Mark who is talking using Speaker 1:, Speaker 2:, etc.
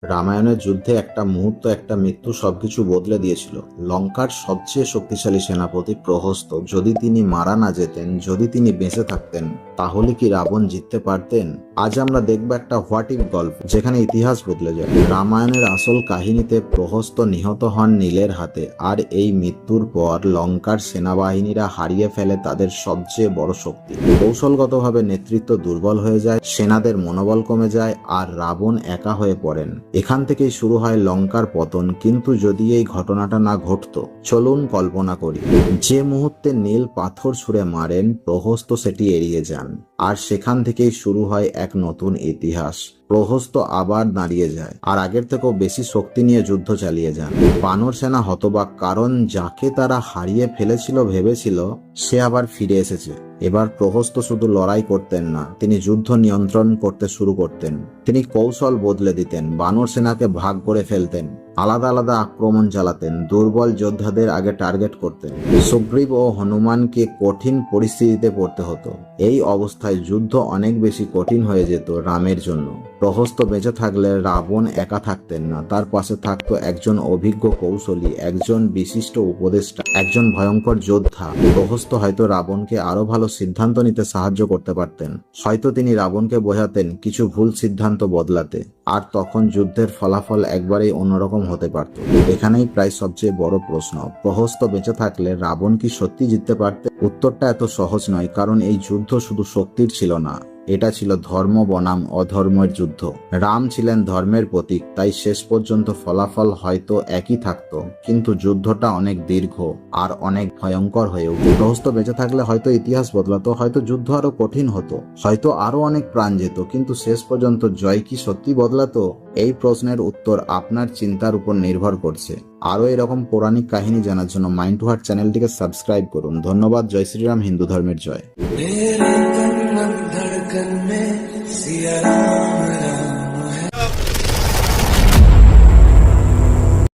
Speaker 1: রামায়ণের যুদ্ধে একটা মুহূর্ত, একটা মৃত্যু সবকিছু বদলে দিয়েছিল। লঙ্কার সবচেয়ে শক্তিশালী সেনাপতি প্রহস্ত যদি তিনি মারা না যেতেন, যদি তিনি বেঁচে থাকতেন, তাহলে কি রাবণ জিততে পারতেন? আজ আমরা দেখব একটা হোয়াট ইফ গল্প, যেখানে ইতিহাস বদলে যায়। রামায়ণের আসল কাহিনীতে প্রহস্ত নিহত হন নীলের হাতে, আর এই মৃত্যুর পর লঙ্কার সেনাবাহিনীরা হারিয়ে ফেলে তাদের সবচেয়ে বড় শক্তি। কৌশলগতভাবে নেতৃত্ব দুর্বল হয়ে যায়, সেনাদের মনোবল কমে যায়, আর রাবণ একা হয়ে পড়েন। এখান থেকেই শুরু হয় লঙ্কার পতন। কিন্তু যদি এই ঘটনাটা না ঘটতো, চলুন কল্পনা করি। যে মুহূর্তে নীল পাথর ছুঁড়ে মারেন, প্রহস্ত সেটি এড়িয়ে যান, আর সেখান থেকেই শুরু হয় এক নতুন ইতিহাস। প্রহস্ত আবার দাঁড়িয়ে যায়, আর আগের থেকেও বেশি শক্তি নিয়ে যুদ্ধ চালিয়ে যান। বানর সেনা হতবাক, কারণ যাকে তারা হারিয়ে ফেলেছিল ভেবেছিল সে আবার ফিরে এসেছে। এবার প্রহস্ত শুধু লড়াই করতেন না, তিনি যুদ্ধ নিয়ন্ত্রণ করতে শুরু করতেন। তিনি কৌশল বদলে দিতেন, বানর সেনাকে ভাগ করে ফেলতেন, আলাদা আলাদা আক্রমণ চালাতেন, দুর্বল যোদ্ধাদের আগে টার্গেট করতেন। সুগ্রীব ও হনুমানকে কঠিন পরিস্থিতিতে পড়তে হতো। এই অবস্থায় যুদ্ধ অনেক বেশি কঠিন হয়ে যেত রামের জন্য। প্রহস্ত বেঁচে থাকলে রাবণ একা থাকতেন না, তার পাশে থাকতো একজন অভিজ্ঞ কৌশলী, একজন বিশিষ্ট উপদেষ্টা, একজন ভয়ঙ্কর যোদ্ধা। প্রহস্ত হয়তো রাবণকে আরো ভালো সিদ্ধান্ত নিতে সাহায্য করতে পারতেন। হয়তো তিনি রাবণকে বোঝাতেন কিছু ভুল সিদ্ধান্ত বদলাতে, আর তখন যুদ্ধের ফলাফল একবারেই অন্যরকম হতে পারত। এখানেই প্রায় সবচেয়ে বড় প্রশ্ন, প্রহস্ত বেঁচে থাকলে রাবণ কি সত্যি জিততে পারতেন? উত্তরটা এত সহজ নয়, কারণ এই যুদ্ধ শুধু শক্তির ছিল না, এটা ছিল ধর্ম বনাম অধর্মের যুদ্ধ। রাম ছিলেন ধর্মের প্রতীক, তাই শেষ পর্যন্ত ফলাফল হয়তো একই থাকতো, কিন্তু যুদ্ধটা অনেক দীর্ঘ আর অনেক ভয়ঙ্কর হয়ে উঠত। প্রহস্ত বেঁচে থাকলে হয়তো ইতিহাস বদলাতো, হয়তো যুদ্ধ আরো কঠিন হতো, হয়তো আরো অনেক প্রাণ যেত, কিন্তু শেষ পর্যন্ত জয় কি সত্যি বদলাতো? এই প্রশ্নের উত্তর আপনার চিন্তার উপর নির্ভর করছে। আরো এরকম পৌরাণিক কাহিনী জানার জন্য মাইন্ড টু হার্ট চ্যানেলটিকে সাবস্ক্রাইব করুন। ধন্যবাদ। জয় শ্রীরাম। হিন্দু ধর্মের জয়।
Speaker 2: धड़कन में सिया राम।